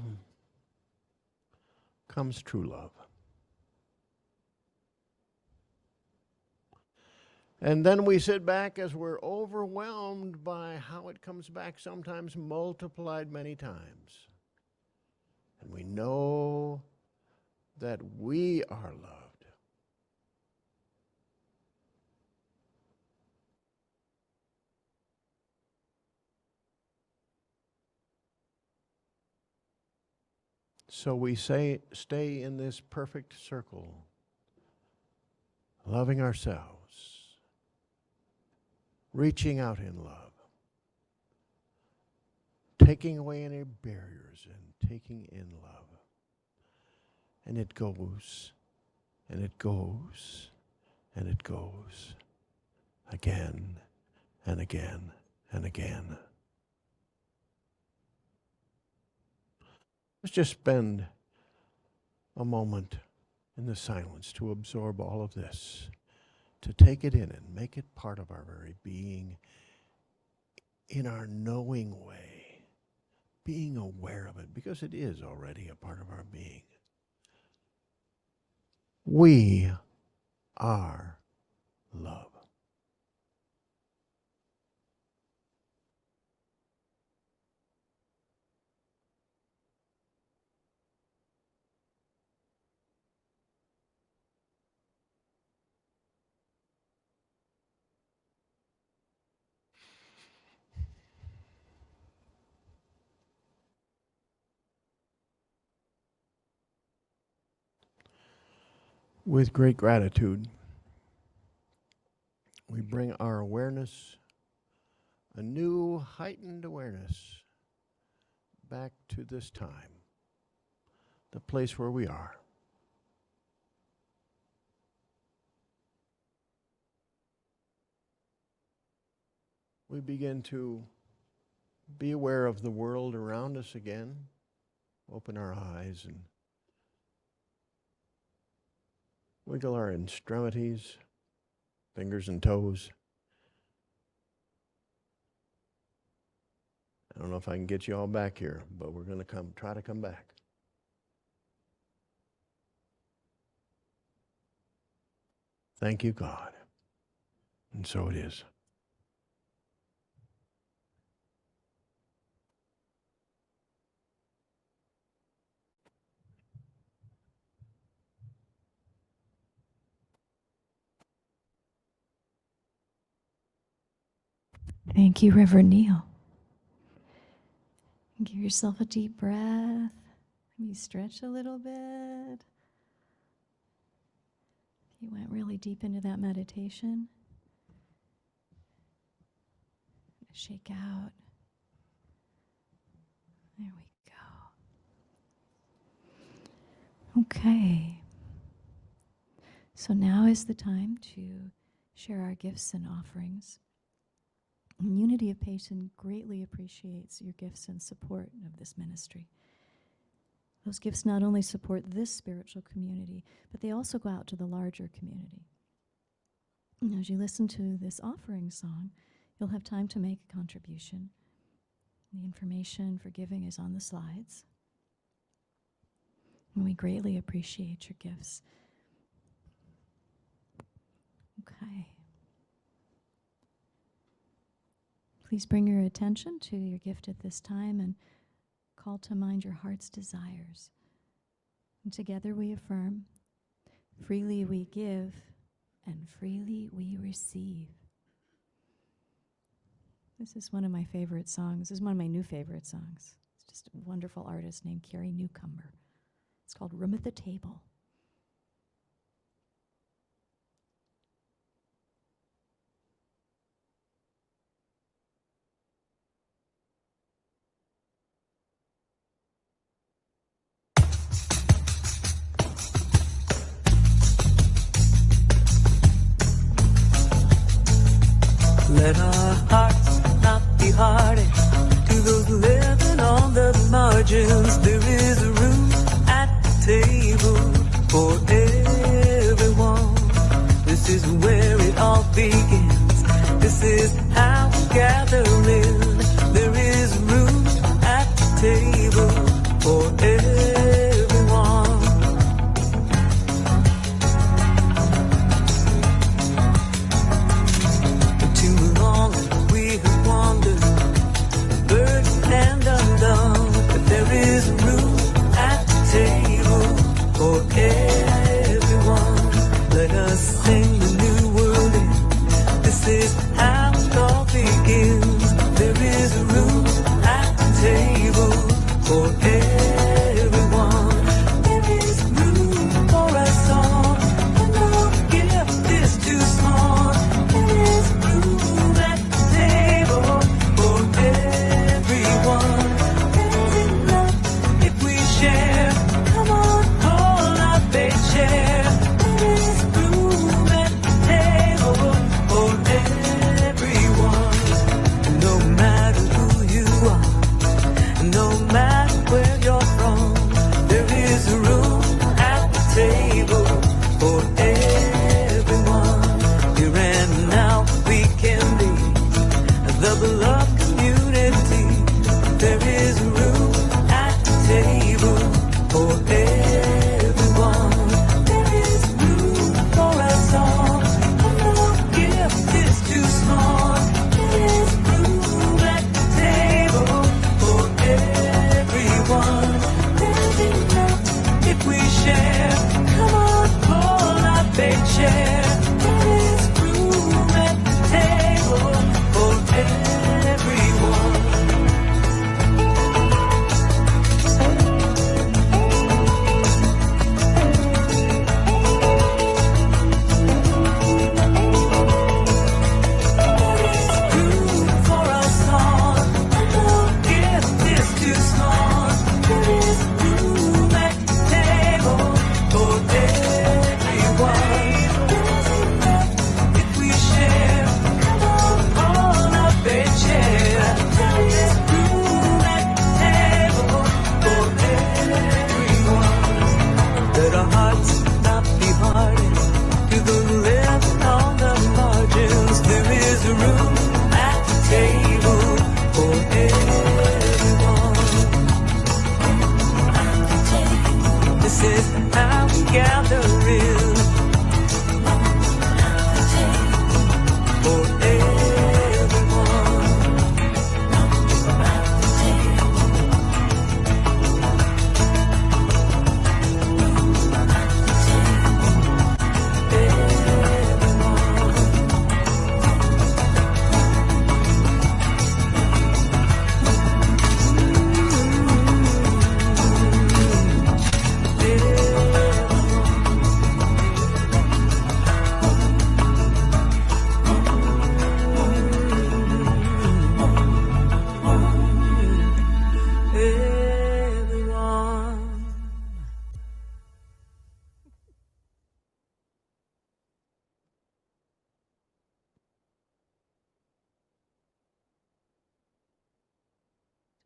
comes true love. And then we sit back as we're overwhelmed by how it comes back, sometimes multiplied many times. And we know that we are loved. So we stay in this perfect circle, loving ourselves, reaching out in love, taking away any barriers and taking in love. And it goes, and it goes, and it goes, again and again and again. Let's just spend a moment in the silence to absorb all of this, to take it in and make it part of our very being in our knowing way, being aware of it, because it is already a part of our being. We are love. With great gratitude, we bring our awareness, a new heightened awareness, back to this time, the place where we are. We begin to be aware of the world around us again. Open our eyes and wiggle our extremities, fingers and toes. I don't know if I can get you all back here, but we're going to try to come back. Thank you, God. And so it is. Thank you, Rev Neal. Give yourself a deep breath. Maybe stretch a little bit. You went really deep into that meditation. Shake out. There we go. Okay. So now is the time to share our gifts and offerings. And Unity of Patience greatly appreciates your gifts and support of this ministry. Those gifts not only support this spiritual community, but they also go out to the larger community. And as you listen to this offering song, you'll have time to make a contribution. The information for giving is on the slides. And we greatly appreciate your gifts. Okay. Please bring your attention to your gift at this time and call to mind your heart's desires. And together we affirm, freely we give and freely we receive. This is one of my favorite songs. This is one of my new favorite songs. It's just a wonderful artist named Carrie Newcomer. It's called Room at the Table. Let our hearts not be hardened to those living on the margins. There is room at the table for everyone. This is where it all begins. This is how we gather in. There is room at the table for everyone. And undone, but there is room at the table for everyone. Let us sing the new word in. This is how it all begins. There is room at the table for everyone. There is room for us all, and no gift is too small. There is room at the table for everyone. There's enough if we share. Come on, pull up a chair. There is room at the table for everyone.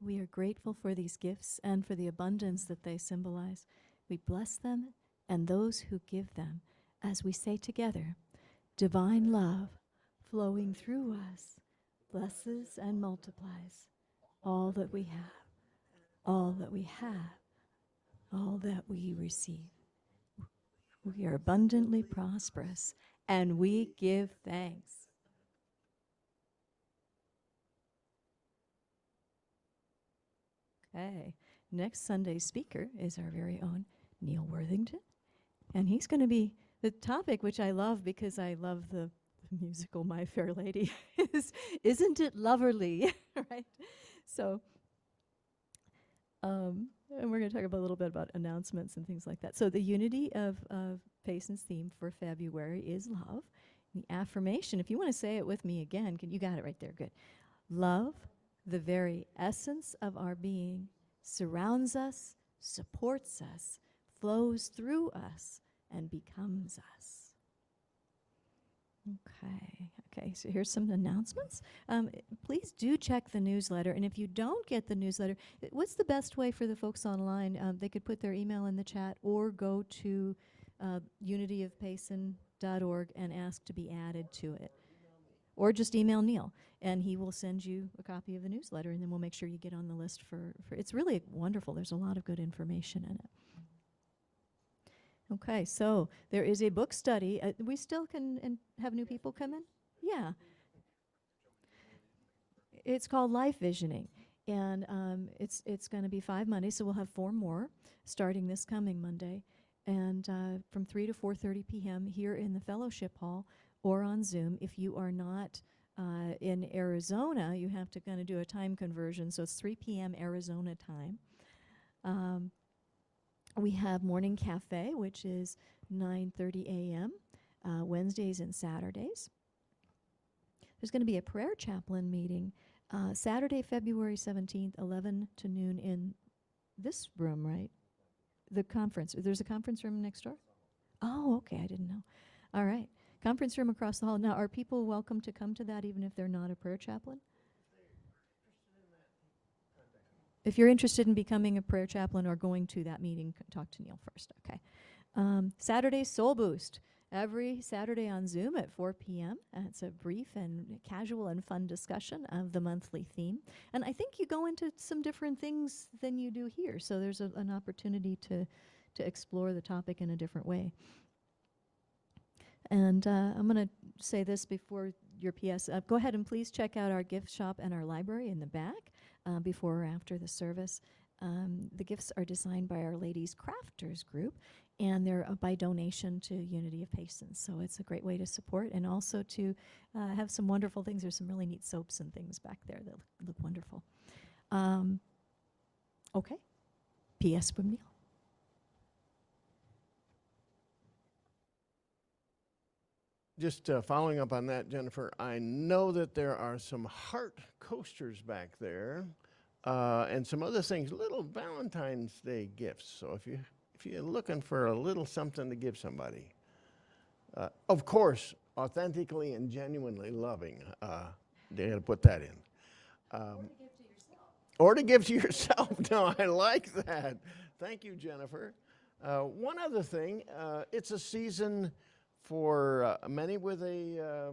We are grateful for these gifts and for the abundance that they symbolize. We bless them and those who give them as we say together, divine love flowing through us blesses and multiplies all that we have, all that we have, all that we receive. We are abundantly prosperous and we give thanks. Okay, next Sunday's speaker is our very own Neal Worthington. And he's going to be the topic, which I love because I love the musical My Fair Lady, is Isn't It Loverly? Right? So, and we're going to talk about a little bit about announcements and things like that. So the unity of Payson's theme for February is love. The affirmation, if you want to say it with me again, you got it right there, good. Love, the very essence of our being, surrounds us, supports us, flows through us, and becomes us. Okay, so here's some announcements. Please do check the newsletter, and if you don't get the newsletter, what's the best way for the folks online? They could put their email in the chat or go to unityofpayson.org and ask to be added to it. Or just email Neal, and he will send you a copy of the newsletter, and then we'll make sure you get on the list for it's really wonderful. There's a lot of good information in it. Okay, so there is a book study. We still can have new people come in? Yeah. It's called Life Visioning, and it's going to be 5 Mondays, so we'll have 4 more starting this coming Monday, and from 3 to 4:30 p.m. here in the Fellowship Hall or on Zoom. If you are not in Arizona, you have to kind of do a time conversion, so it's 3 p.m. Arizona time. We have Morning Cafe, which is 9:30 a.m., Wednesdays and Saturdays. There's going to be a prayer chaplain meeting Saturday, February 17th, 11 to noon in this room, right? The conference. There's a conference room next door? Oh, okay, I didn't know. All right. Conference room across the hall. Now, are people welcome to come to that even if they're not a prayer chaplain? If you're interested in becoming a prayer chaplain or going to that meeting, talk to Neal first, okay. Saturday Soul Boost, every Saturday on Zoom at 4 p.m. It's a brief and casual and fun discussion of the monthly theme. And I think you go into some different things than you do here, so there's an opportunity to explore the topic in a different way. And I'm going to say this before your PS. Go ahead and please check out our gift shop and our library in the back before or after the service. The gifts are designed by our Ladies Crafters group, and they're by donation to Unity of Payson. So it's a great way to support and also to have some wonderful things. There's some really neat soaps and things back there that look wonderful. Okay. PS from Neal. Just following up on that, Jennifer, I know that there are some heart coasters back there and some other things, little Valentine's Day gifts. So if you're looking for a little something to give somebody, of course, authentically and genuinely loving, they got to put that in. Or to give to yourself. No, I like that. Thank you, Jennifer. One other thing, it's a season for many with a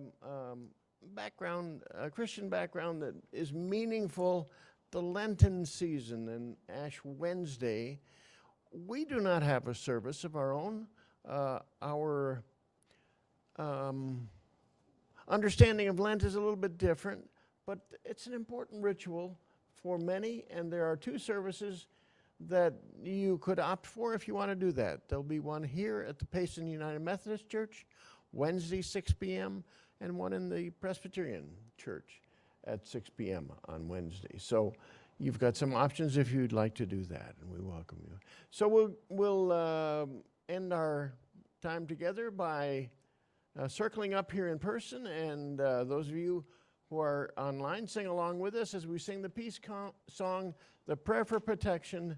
background, a Christian background that is meaningful, the Lenten season and Ash Wednesday. We do not have a service of our own. Our understanding of Lent is a little bit different, but it's an important ritual for many, and there are 2 services that you could opt for if you want to do that. There'll be one here at the Payson United Methodist Church, Wednesday, 6 p.m., and one in the Presbyterian Church at 6 p.m. on Wednesday. So you've got some options if you'd like to do that, and we welcome you. So we'll end our time together by circling up here in person, and those of you who are online, sing along with us as we sing the peace song, the prayer for protection,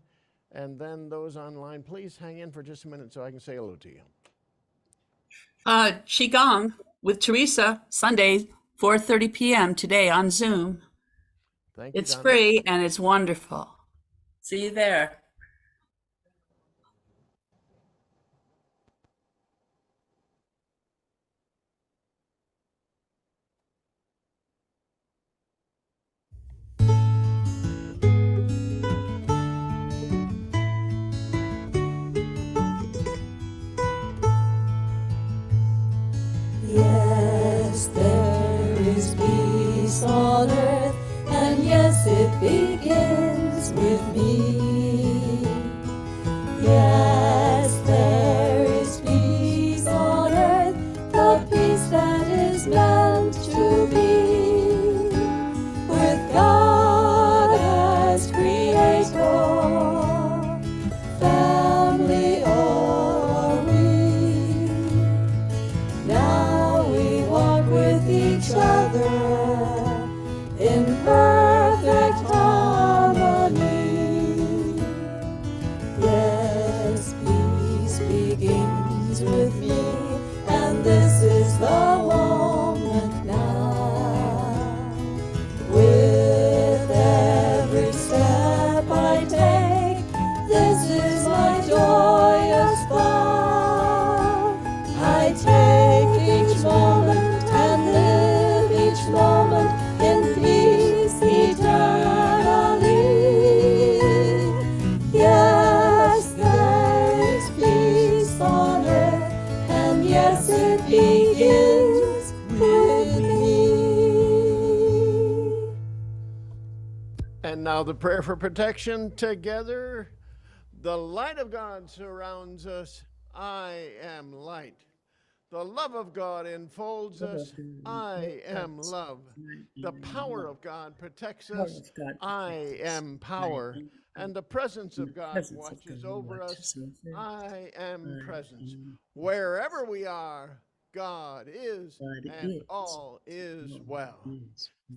and then those online, please hang in for just a minute so I can say hello to you. Qigong with Teresa, Sunday, 4:30 p.m. today on Zoom. Thank you, It's Donna. free and it's wonderful. See you there. Yes, there is peace on earth, and yes, it begins with me. Yes, there is peace on earth, the peace that is meant to be, with God as creator, family are we. Now we walk with each other in perfect harmony. Yes, peace begins with me, and this is the moment now. With every step I take, this is my joyous vow. I take each moment and live each moment in peace eternally. Yes, there is peace on earth, and yes, it begins with me. And now the prayer for protection together. The light of God surrounds us. I am light. The love of God enfolds us. I am love. The power of God protects us. I am power. And the presence of God watches over us. I am presence. Wherever we are, God is, and all is well.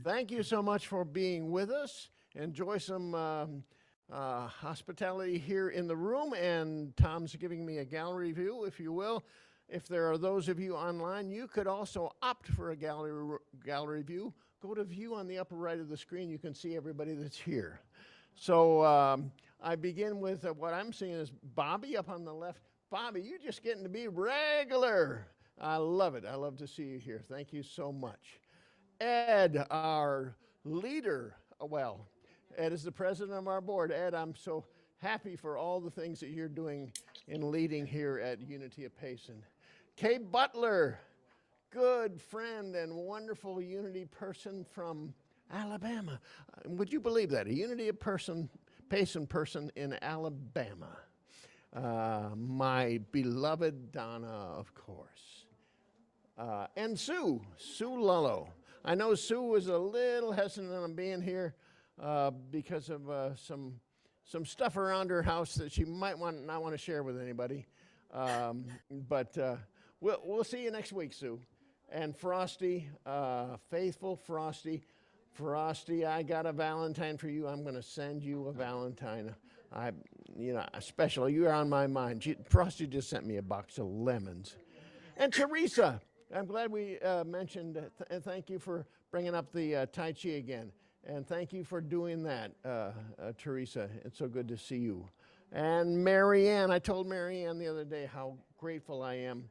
Thank you so much for being with us. Enjoy some hospitality here in the room, and Tom's giving me a gallery view, if you will. If there are those of you online, you could also opt for a gallery view. Go to view on the upper right of the screen. You can see everybody that's here. So I begin with what I'm seeing is Bobby up on the left. Bobby, you're just getting to be regular. I love it. I love to see you here. Thank you so much. Ed, our leader, well, Ed is the president of our board. Ed, I'm so happy for all the things that you're doing in leading here at Unity of Payson. Kay Butler, good friend and wonderful Unity person from Alabama. Would you believe that? A Unity of Payson person in Alabama. My beloved Donna, of course. And Sue Lullo. I know Sue was a little hesitant on being here because of some stuff around her house that she might not want to share with anybody. But we'll see you next week, Sue. And Frosty, faithful Frosty. Frosty, I got a Valentine for you. I'm going to send you a Valentine. Special. You're on my mind. Frosty just sent me a box of lemons. And Teresa, I'm glad we mentioned, thank you for bringing up the Tai Chi again. And thank you for doing that, Teresa. It's so good to see you. And Marianne, I told Marianne the other day how grateful I am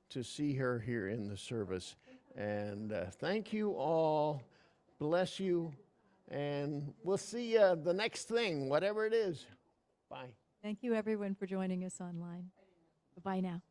to see her here in the service. And thank you all. Bless you. And we'll see you the next thing, whatever it is. Bye. Thank you, everyone, for joining us online. Bye now.